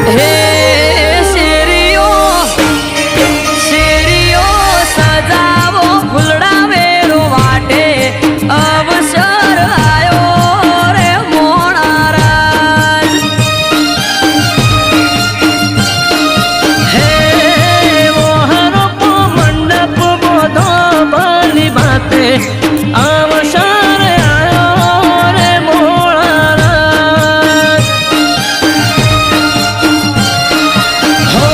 હે શેરીઓ શેરીઓ સજાવો ફૂલડા વેરો વાટે અવસર આયો રે મોણારાજ હે મોહનો મંડપ બોધો ભલી બાતે અવસર આયો રે મોણારાજ હો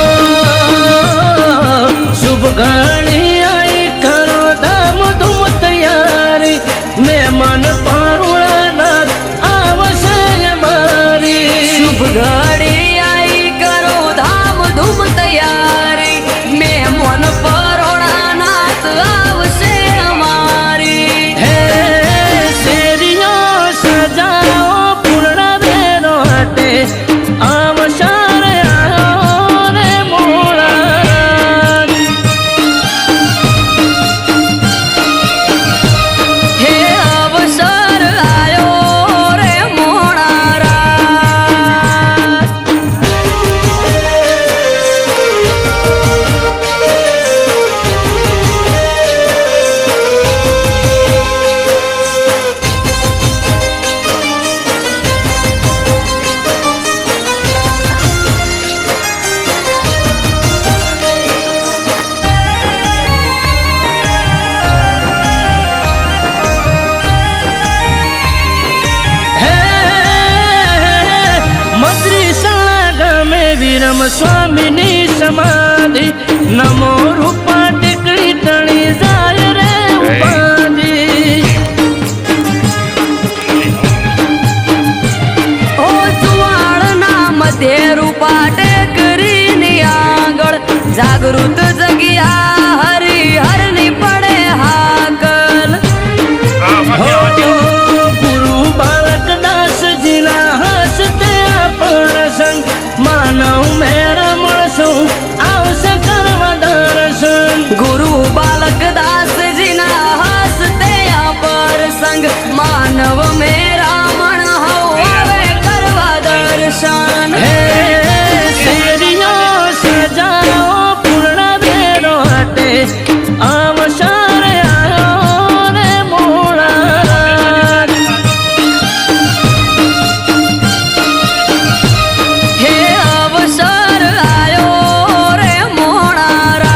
શુભ ઘણી આઈ કરો ધામ ધૂમ તૈયારી મહેમાન પારુણાનાથ આવશે મારી શુભ ઘડી આઈ કરો ધામ ધૂમ તૈયારી મહેમાન પરોણાનાથ આવશે અમારી હે શેરીઓ સજાઓ પૂર્ણ વેરો હાટે આવસર આયો રે મોણારાજ હે અવસર આયો રે મોણારાજ હે મદ્રીસા ગામે વિરમ સ્વામીની સમાધિ નમો રૂપા ટેકડી તણી જાય રે ઉપાધિ ઓ જુવાળના મધ્ય રૂપા ટેકરીની આગળ જાગૃત જગ્યા હરિહરની પડે હાકલ હો ગુરુ બાલક દાસજીના હસ્તે આપણ સંગ માનવ મેળા મળશું આવશે કરવા દર્શન ગુરુ બાલક દાસજીના હસ્તે અપર સંગ માનવ મેરામણ હવે કરવા દર્શન હે શેરીઓ સજાઓ પૂર્ણ વેરો હાટે આવસર આયો રે મોણારાજ હે અવસર આયો રે મોણારાજ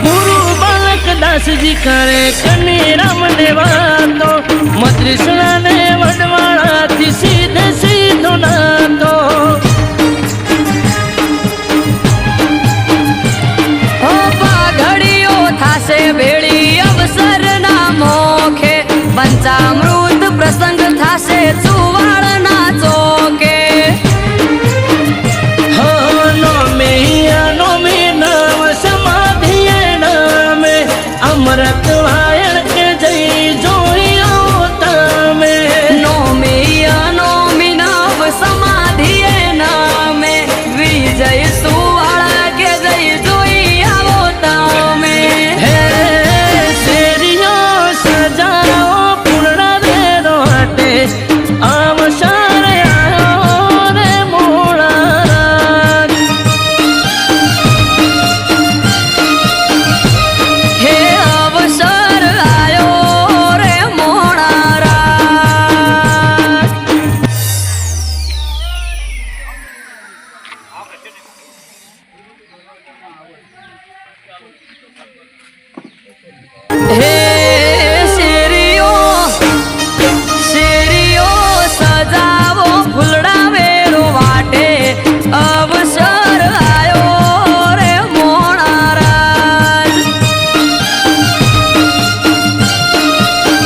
ગુરુ બાલક દાસજી કરે કની રામને વાતો મદ્રીસણા ને વડવાળાથી સીધે સીધો નાતો ઓ પાઘડીઓ થાશે ભેળી અવસરના મોખે પંચામૃત પ્રસંગ થાશે ચુવાળના ચોકે હો નોમે નામ સમાધિએ નામે અમૃત વાયણ કે જઈ જોઈ આવો તમે નોમી નવ સમાધિએ નામે વિજય સુવાળા કે જય જોઈ આવો તમે હે શેરીઓ સજાઓ પૂર્ણ વેરો હાટે આવસર આયો રે મોણારાજ હે અવસર આયો રે મોણારાજ હે શેરીઓ શેરીઓ સજાવો ફૂલડા વેરો વાટે અવસર આયો રે મોણારાજ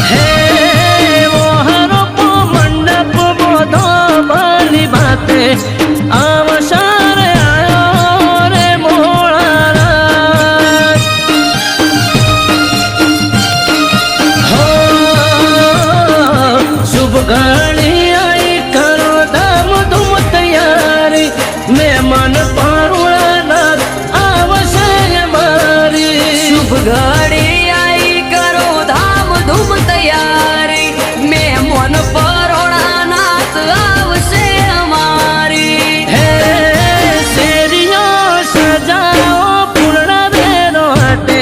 હે મોહનો મંડપ બોધો ભલી બાતે આવસર કરુણાનાથ આવશે મારી. શુભ ઘડી આઈ કરો ધામ ધૂમ તૈયારી મહેમાન પરોણાનાથ આવશે અમારી. હે શેરીઓ સજાઓ પૂર્ણ વેરો હટે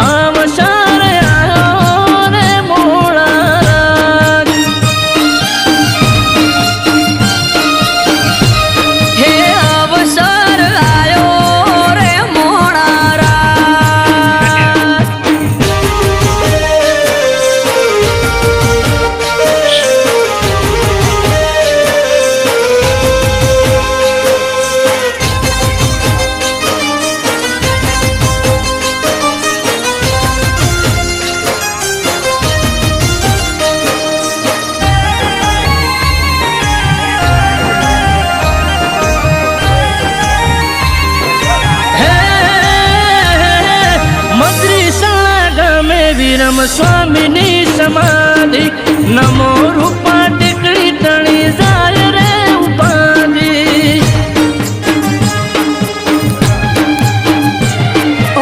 આવશે રે આયો રે મોળારાજ. હે અવસર આયો રે મોણારાજ. મંત્રીશાળા ગામે વિરમ સ્વામીની સમાધિ નમો રૂપા ટેકડી ટણી જાય રે ઉપાધિ.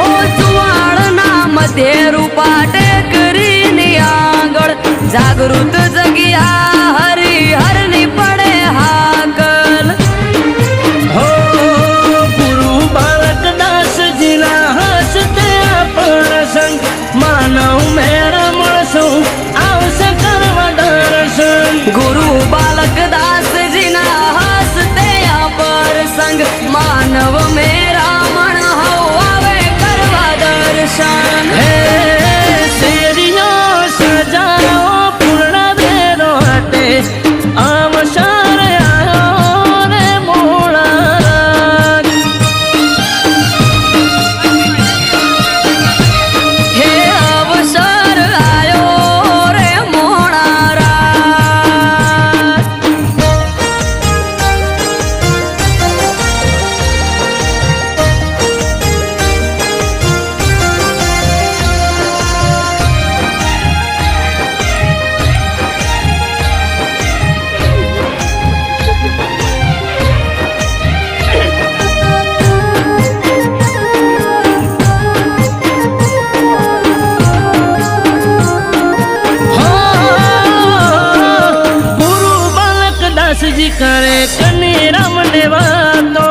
ઓ સુવાળના મધ્ય રૂપા ટેકરીની આંગળ જાગૃત જગ્યા હરિહરની પડે હાકલ. હો ગુરુ બાળક દાસજીના હસ્તે આપણ સંગ માનવ મેળા મળશું આવશે કરવા દર્શન. ગુરુ બાલક દાસજીના હસ્તે અપર સંગ માનવ મેરામણ હવ આવે કરવા દર્શન. હે શેરીઓ સજાઓ પૂર્ણ વેરો હટે આવશે રે આયો રે મોળારાજ. હે અવસર આયો રે મોણારાજ. ગુરુ બાલક દાસજી કરે કની રામને વાતો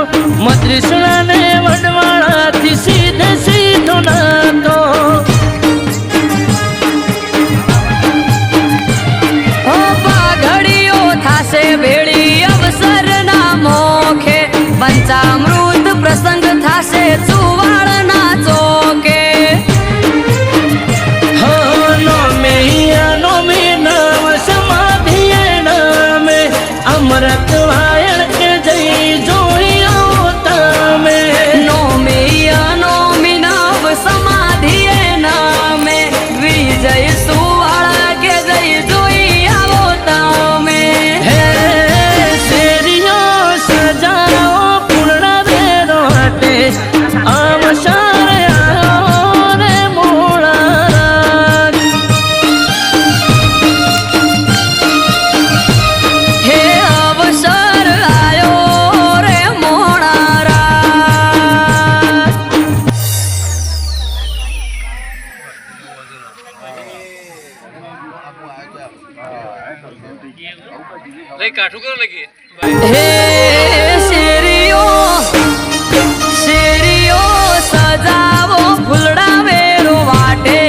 મત્રીસણાને વડવાળાથી સીધે સીધો નાતો. ઓ પાઘડીઓ થાશે ભેળી અવસરના મોખે પંચામૃત પ્રસંગ થાશે સુવાળના ચોકે. અમૃત વાયણ કે જઈ જોઈ આવો તમે. નોમી નવ સમાધિએ નામે વિજય સુવાળા કે જઈ જોઈ આવો તમે. હે શેરીઓ સજાઓ પૂર્ણ વેરો હટે આવશે રે આયો રે મોળારાજ. હે અવસર આયો રે મોણારાજ. હે શેરીઓ શેરીઓ સજાવો ફૂલડા વેરો વાટે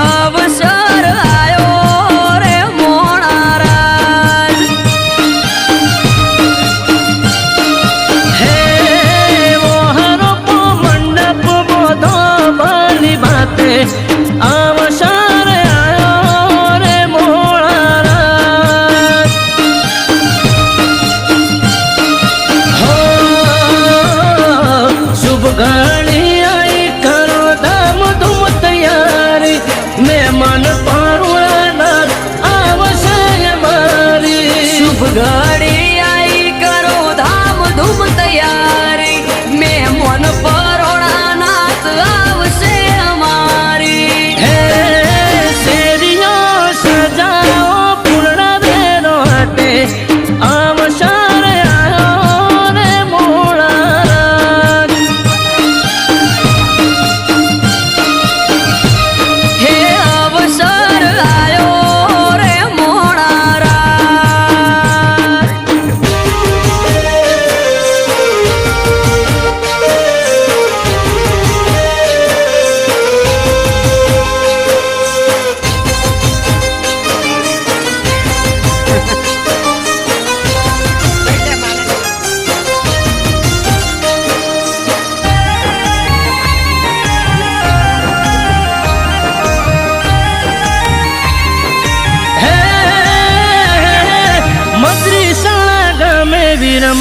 અવસર આયો રે મોણારાજ. હે મોહરો મંડપ બોધો ભલી બાતે આવશે રે આયો રે મોળારાજ.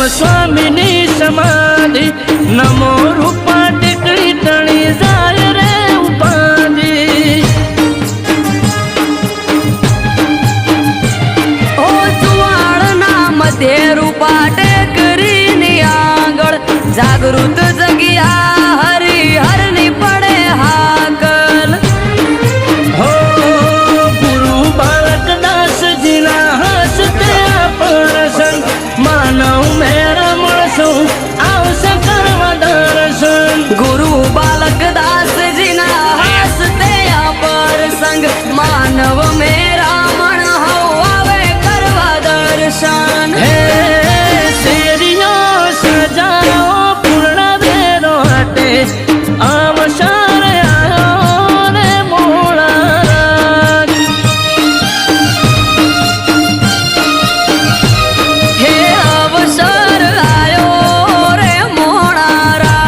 સ્વામીની સમાધિ નમો રૂપા ટેકડી તણી જાય રે ઉપાધિ ઓ સુવાળના મધ્ય રૂપા ટેકરીની આગળ જાગૃત જગ્યા હરિહરની પડે હાકલ હો ગુરુ બાળક દાસજીના હસ્તે પ્રસન્ન માનવ મેરા મળશું આવશે કરવા દર્શન ગુરુ બાલક દાસજીના હસ્તે અપરસંગ માનવ મેરા મણ આવે કરવા દર્શન હે શેરીઓ સજાઓ પૂર્ણ વેરો હટે અવસર આયો રે મોળા હે અવસર આયો રે મોણારા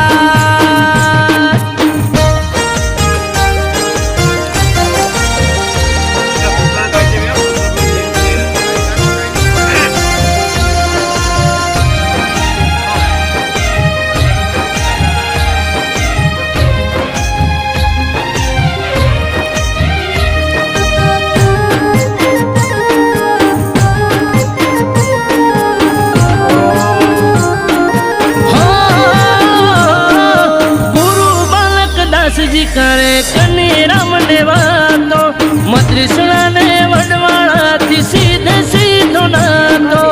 ગુરુ બાલક દાસજી કરે કની રામને વાતો મદ્રિસણા ને વડવાળાથી સીધે સીધો નાતો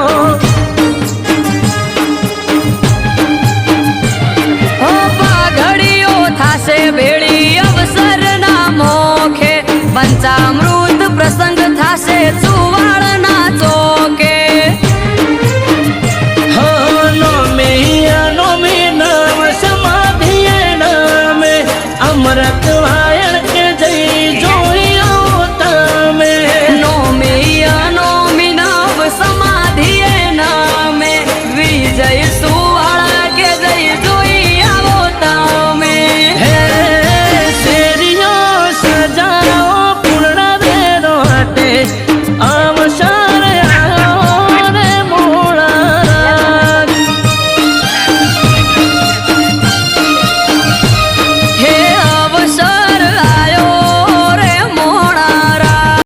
ઓ પાઘડીઓ થાશે ભેળી અવસરના મોખે પંચામૃત પ્રસંગ થાશે ચૂ